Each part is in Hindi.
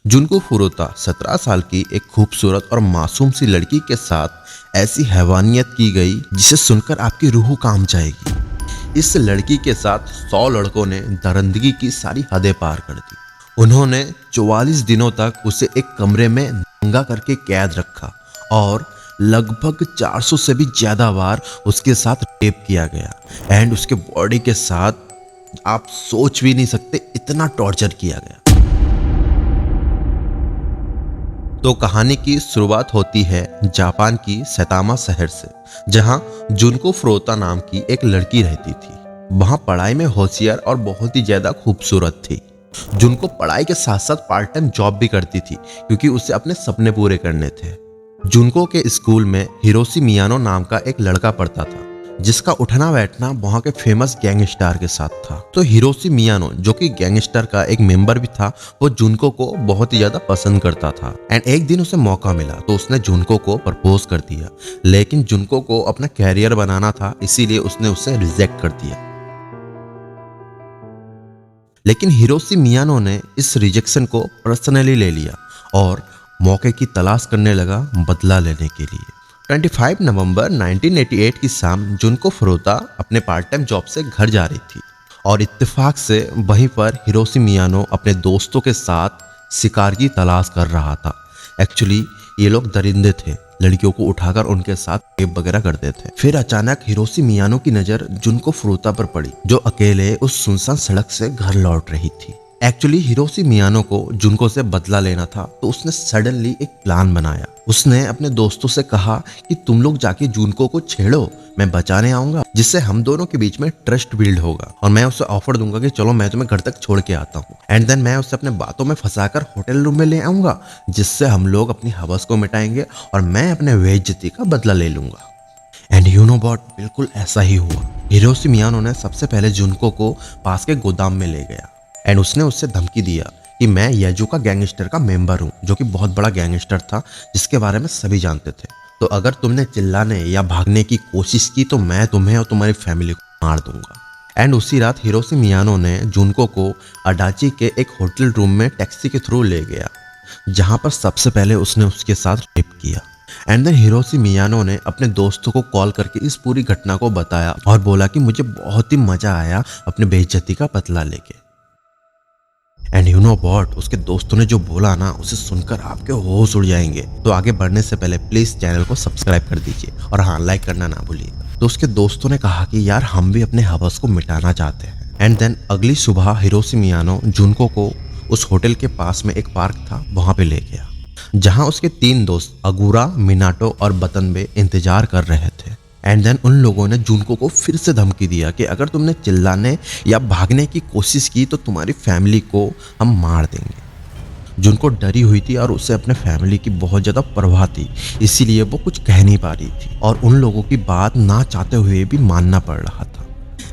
जुनको फुरुता 17 साल की एक खूबसूरत और मासूम सी लड़की के साथ ऐसी हैवानियत की गई जिसे सुनकर आपकी रूह कांप जाएगी। इस लड़की के साथ 100 लड़कों ने दरिंदगी की सारी हदें पार कर दी। उन्होंने 44 दिनों तक उसे एक कमरे में नंगा करके कैद रखा और लगभग 400 से भी ज्यादा बार उसके साथ रेप किया गया एंड उसके बॉडी के साथ आप सोच भी नहीं सकते इतना टॉर्चर किया गया। तो कहानी की शुरुआत होती है जापान की सैतामा शहर से, जहां जुनको फुरुता नाम की एक लड़की रहती थी। वहां पढ़ाई में होशियार और बहुत ही ज्यादा खूबसूरत थी। जुनको पढ़ाई के साथ साथ पार्ट टाइम जॉब भी करती थी क्योंकि उसे अपने सपने पूरे करने थे। जुनको के स्कूल में हिरोशी मियानो नाम का एक लड़का पढ़ता था जिसका उठना बैठना वहां के फेमस गैंगस्टर के साथ था। तो हिरोशी मियानो जो कि गैंगस्टर का एक मेंबर भी था, वो जुनको को बहुत ही ज्यादा पसंद करता था एंड एक दिन उसे मौका मिला तो उसने जुनको को प्रपोज कर दिया। लेकिन जुनको को अपना कैरियर बनाना था, इसीलिए उसने उसे रिजेक्ट कर दिया। लेकिन हिरोशी मियानो ने इस रिजेक्शन को पर्सनली ले लिया और मौके की तलाश करने लगा बदला लेने के लिए। 25 नवंबर 1988 की शाम जुनको फुरुता अपने पार्ट टाइम जॉब से घर जा रही थी और इत्तेफाक से वहीं पर हिरोशी मियानो अपने दोस्तों के साथ शिकार की तलाश कर रहा था। एक्चुअली ये लोग दरिंदे थे, लड़कियों को उठाकर उनके साथ रेप वगैरह करते थे। फिर अचानक हिरोशी मियानो की नजर जुनको फुरुता पर पड़ी जो अकेले उस सुनसान सड़क से घर लौट रही थी। एक्चुअली हिरोशी मियानो को जुनको से बदला लेना था, तो उसने सडनली एक प्लान बनाया। उसने अपने दोस्तों से कहा कि तुम लोग जाके जुनको को छेड़ो, मैं बचाने आऊंगा, जिससे हम दोनों के बीच में ट्रस्ट बिल्ड होगा और मैं उसे ऑफर दूंगा कि चलो मैं तुम्हें घर तक छोड़ के आता हूँ एंड देन मैं उसे अपने बातों में फंसाकर होटल रूम में ले आऊंगा, जिससे हम लोग अपनी हवस को मिटाएंगे और मैं अपने बेइज्जती का बदला ले लूंगा। एंड यू नो व्हाट, बिल्कुल ऐसा ही हुआ। हिरोशी मियानो ने सबसे पहले जुनको को पास के गोदाम में ले गया एंड उसने उससे धमकी दिया कि मैं याजुका गैंगस्टर का मेंबर हूँ, जो कि बहुत बड़ा गैंगस्टर था जिसके बारे में सभी जानते थे। तो अगर तुमने चिल्लाने या भागने की कोशिश की तो मैं तुम्हें और तुम्हारी फैमिली को मार दूंगा। एंड उसी रात हिरोशी मियानो ने जुनको को अडाची के एक होटल रूम में टैक्सी के थ्रू ले गया, जहां पर सबसे पहले उसने उसके साथ रेप किया। एंड देन हिरोशी मियानो ने अपने दोस्तों को कॉल करके इस पूरी घटना को बताया और बोला कि मुझे बहुत ही मजा आया अपने बेइज्जती का बदला लेके। एंड यू नो व्हाट, उसके दोस्तों ने जो बोला ना, उसे सुनकर आपके होश उड़ जाएंगे। तो आगे बढ़ने से पहले प्लीज चैनल को सब्सक्राइब कर दीजिए और हाँ, लाइक करना ना भूलिएगा। तो उसके दोस्तों ने कहा कि यार हम भी अपने हवस को मिटाना चाहते हैं। एंड देन अगली सुबह हिरोशी मियानो जुनको को उस होटल के पास में एक पार्क था वहां पे ले गया, जहां उसके 3 दोस्त अगुरा, मिनाटो और बतनबे इंतजार कर रहे थे। एंड देन उन लोगों ने जुनको को फिर से धमकी दिया कि अगर तुमने चिल्लाने या भागने की कोशिश की तो तुम्हारी फैमिली को हम मार देंगे। जुनको डरी हुई थी और उसे अपने फैमिली की बहुत ज़्यादा परवाह थी, इसीलिए वो कुछ कह नहीं पा रही थी और उन लोगों की बात ना चाहते हुए भी मानना पड़ रहा था।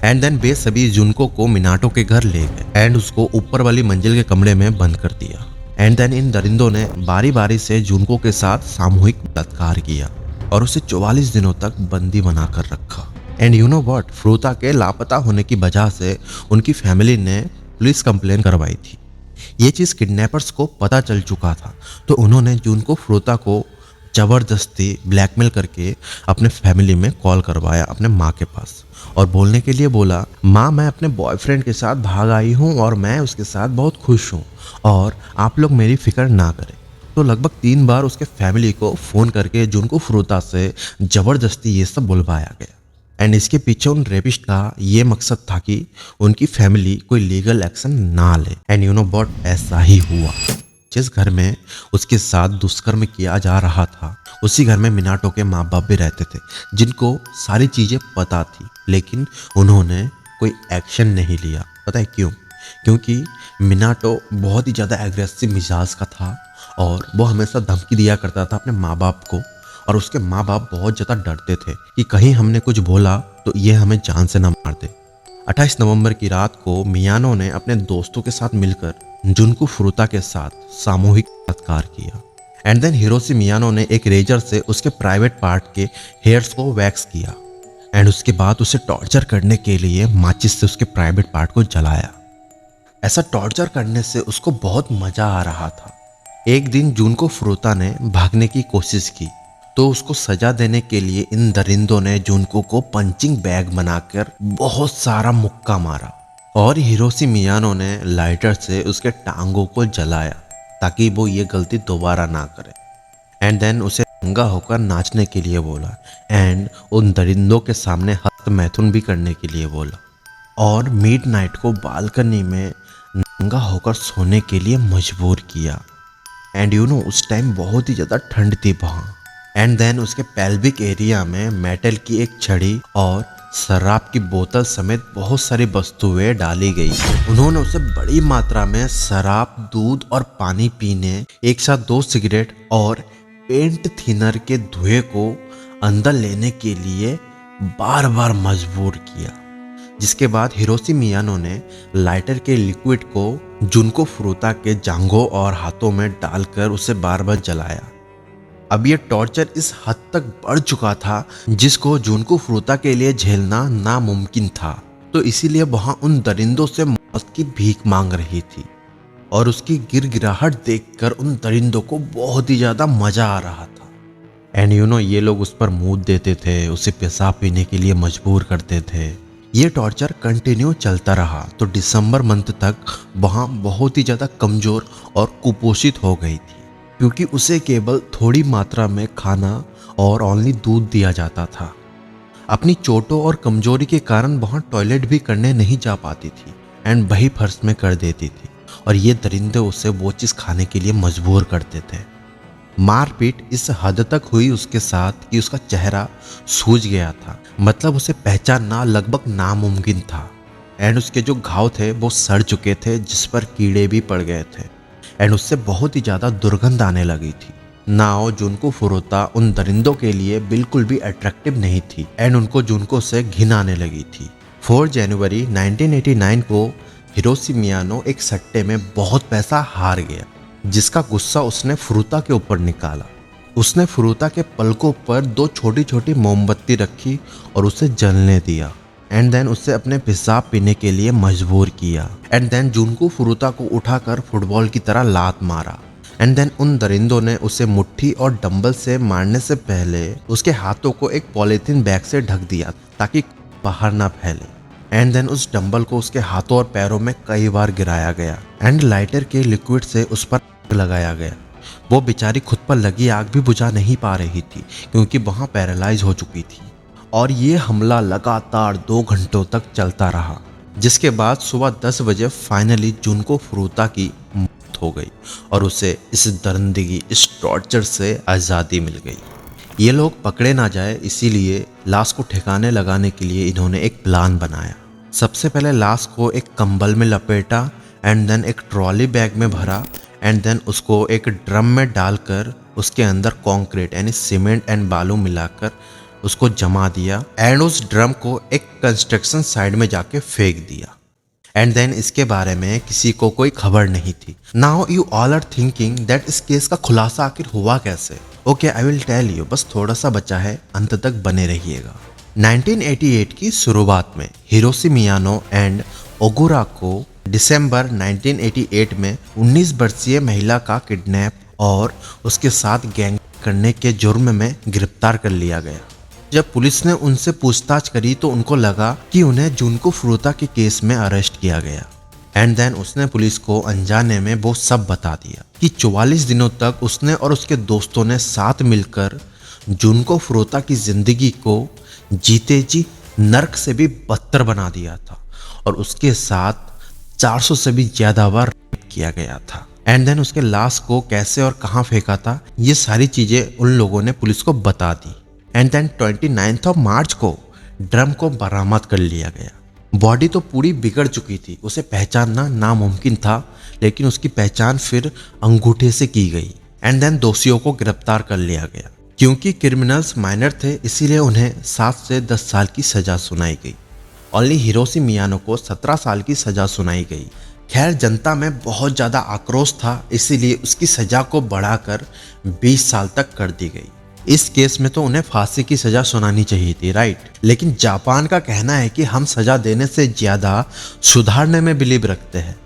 एंड देन वे सभी जुनको को मिनाटो के घर ले गए एंड उसको ऊपर वाली मंजिल के कमरे में बंद कर दिया। एंड देन इन दरिंदों ने बारी बारी से जुनको के साथ सामूहिक बलात्कार किया और उसे 44 दिनों तक बंदी बनाकर रखा। एंड यू नो व्हाट, फुरुता के लापता होने की वजह से उनकी फैमिली ने पुलिस कंप्लेन करवाई थी। ये चीज़ किडनैपर्स को पता चल चुका था, तो उन्होंने जुनको फुरुता को जबरदस्ती ब्लैकमेल करके अपने फैमिली में कॉल करवाया अपने माँ के पास और बोलने के लिए बोला, माँ मैं अपने बॉयफ्रेंड के साथ भाग आई हूँ और मैं उसके साथ बहुत खुश हूँ और आप लोग मेरी फिक्र ना करें। तो लगभग 3 बार उसके फैमिली को फ़ोन करके जुनको फुरुता से ज़बरदस्ती ये सब बुलवाया गया। एंड इसके पीछे उन रेपिस्ट का ये मकसद था कि उनकी फैमिली कोई लीगल एक्शन ना ले। एंड यू नो व्हाट, ऐसा ही हुआ। जिस घर में उसके साथ दुष्कर्म किया जा रहा था, उसी घर में मिनाटो के माँ बाप भी रहते थे, जिनको सारी चीज़ें पता थी, लेकिन उन्होंने कोई एक्शन नहीं लिया। पता है क्यों? क्योंकि मिनाटो बहुत ही ज़्यादा एग्रेसिव मिजाज का था और वो हमेशा धमकी दिया करता था अपने माँ बाप को, और उसके माँ बाप बहुत ज़्यादा डरते थे कि कहीं हमने कुछ बोला तो ये हमें जान से ना मार दे। 28 नवंबर की रात को मियानो ने अपने दोस्तों के साथ मिलकर जुनको फुरुता के साथ सामूहिक बलात्कार किया। एंड देन हिरोशी मियानो ने एक रेजर से उसके प्राइवेट पार्ट के हेयर्स को वैक्स किया एंड उसके बाद उसे टॉर्चर करने के लिए माचिस से उसके प्राइवेट पार्ट को जलाया। ऐसा टॉर्चर करने से उसको बहुत मजा आ रहा था एक दिन जुनको फ्रुता ने भागने की कोशिश की तो उसको सजा देने के लिए इन दरिंदों ने जुनको को पंचिंग बैग बनाकर बहुत सारा मुक्का मारा और हिरोशी मियानो ने लाइटर से उसके टांगों को जलाया ताकि वो ये गलती दोबारा ना करे। एंड देन उसे नंगा होकर नाचने के लिए बोला एंड उन दरिंदों के सामने हस्त मैथुन भी करने के लिए बोला और मिडनाइट को बालकनी में नंगा होकर सोने के लिए मजबूर किया। एंड उस टाइम बहुत ही ज़्यादा ठंड थी वहाँ। एंड देन उसके पेल्विक एरिया में मेटल की एक छड़ी और शराब की बोतल समेत बहुत सारी वस्तुएं डाली गई। उन्होंने उसे बड़ी मात्रा में शराब, दूध और पानी पीने, एक साथ 2 सिगरेट और पेंट थिनर के धुएं को अंदर लेने के लिए बार बार मजबूर किया, जिसके बाद हिरोशी मियानो ने लाइटर के लिक्विड को जुनको फ्रुता के जांघों और हाथों में डालकर उसे बार बार जलाया। अब ये टॉर्चर इस हद तक बढ़ चुका था जिसको जुनको फ्रुता के लिए झेलना नामुमकिन था, तो इसीलिए वहां उन दरिंदों से मौत की भीख मांग रही थी और उसकी गिड़गिड़ाहट देखकर उन दरिंदों को बहुत ही ज्यादा मजा आ रहा था। एंड ये लोग उस पर मूत देते थे, उसे पेशाब पीने के लिए मजबूर करते थे। ये टॉर्चर कंटिन्यू चलता रहा तो दिसंबर मंथ तक वहाँ बहुत ही ज़्यादा कमज़ोर और कुपोषित हो गई थी क्योंकि उसे केवल थोड़ी मात्रा में खाना और ओनली दूध दिया जाता था। अपनी चोटों और कमजोरी के कारण वहाँ टॉयलेट भी करने नहीं जा पाती थी एंड वही फर्श में कर देती थी और ये दरिंदे उसे वो चीज़ खाने के लिए मजबूर करते थे। मारपीट इस हद तक हुई उसके साथ कि उसका चेहरा सूज गया था, मतलब उसे पहचानना लगभग नामुमकिन था। एंड उसके जो घाव थे वो सड़ चुके थे जिस पर कीड़े भी पड़ गए थे एंड उससे बहुत ही ज़्यादा दुर्गंध आने लगी थी। नाओ जुनको फ्रुता उन दरिंदों के लिए बिल्कुल भी अट्रैक्टिव नहीं थी एंड उनको जुनको से घिन आने लगी थी। 4 जनवरी 1989 को हिरोशी मियानो एक सट्टे में बहुत पैसा हार गया, जिसका गुस्सा उसने फ्रुता के ऊपर निकाला। उसने फ्रुता के पलकों पर 2 छोटी छोटी मोमबत्ती रखी और उसे जलने दिया एंड देन उसे अपने पेशाब पीने के लिए मजबूर किया। एंड देन जुनको फ्रुता को उठाकर फुटबॉल की तरह लात मारा एंड देन उन दरिंदों ने उसे मुट्ठी और डंबल से मारने से पहले उसके हाथों को एक पॉलीथीन बैग से ढक दिया ताकि बाहर ना फैले। एंड देन उस डंबल को उसके हाथों और पैरों में कई बार गिराया गया एंड लाइटर के लिक्विड से उस पर लगाया गया। वो बेचारी खुद पर लगी आग भी बुझा नहीं पा रही थी क्योंकि वहाँ पैरालाइज हो चुकी थी और ये हमला लगातार 2 घंटों तक चलता रहा, जिसके बाद सुबह 10 बजे फाइनली जुनको फ्रुता की मौत हो गई और उसे इस दरिंदगी, इस टॉर्चर से आज़ादी मिल गई। ये लोग पकड़े ना जाए इसीलिए लाश को ठिकाने लगाने के लिए इन्होंने एक प्लान बनाया। सबसे पहले लाश को एक कंबल में लपेटा एंड देन एक ट्रॉली बैग में भरा एंड देन उसको एक ड्रम में डालकर उसके अंदर कंक्रीट यानी सीमेंट एंड बालू मिलाकर उसको जमा दिया एंड उस ड्रम को एक कंस्ट्रक्शन साइड में जाके फेंक दिया। एंड देन इसके बारे में किसी को कोई खबर नहीं थी। Now you all are thinking that इस केस का खुलासा आखिर हुआ कैसे। Okay, I will tell you, बस थोड़ा सा बचा है, अंत तक बने रहिएगा। 1988 की शुरुआत में हिरोशी मियानो एंड ओगुरा को दिसंबर 1988 में 19 वर्षीय महिला का किडनैप और उसके साथ गैंग करने के जुर्म में गिरफ्तार कर लिया गया। जब पुलिस ने उनसे पूछताछ करी तो उनको लगा कि उन्हें जुनको फ्रुता के केस में अरेस्ट किया गया एंड देन उसने पुलिस को अनजाने में वो सब बता दिया कि 44 दिनों तक उसने और उसके दोस्तों ने साथ मिलकर जुनको फ्रुता की जिंदगी को जीते जी नर्क से भी बदतर बना दिया था और उसके साथ 400 से भी ज्यादा बार रेप किया गया था। एंड देन उसके लाश को कैसे और कहाँ फेंका था ये सारी चीजें उन लोगों ने पुलिस को बता दी। एंड देन 29 मार्च को ड्रम को बरामद कर लिया गया। बॉडी तो पूरी बिगड़ चुकी थी, उसे पहचानना नामुमकिन था, लेकिन उसकी पहचान फिर अंगूठे से की गई एंड देन दोषियों को गिरफ्तार कर लिया गया। क्योंकि क्रिमिनल्स माइनर थे इसीलिए उन्हें 7 से 10 साल की सजा सुनाई गई। ओनली हिरोशी मियानो को 17 साल की सजा सुनाई गई। खैर, जनता में बहुत ज़्यादा आक्रोश था इसीलिए उसकी सजा को बढ़ाकर 20 साल तक कर दी गई। इस केस में तो उन्हें फांसी की सजा सुनानी चाहिए थी, राइट। लेकिन जापान का कहना है कि हम सजा देने से ज़्यादा सुधारने में बिलीव रखते हैं।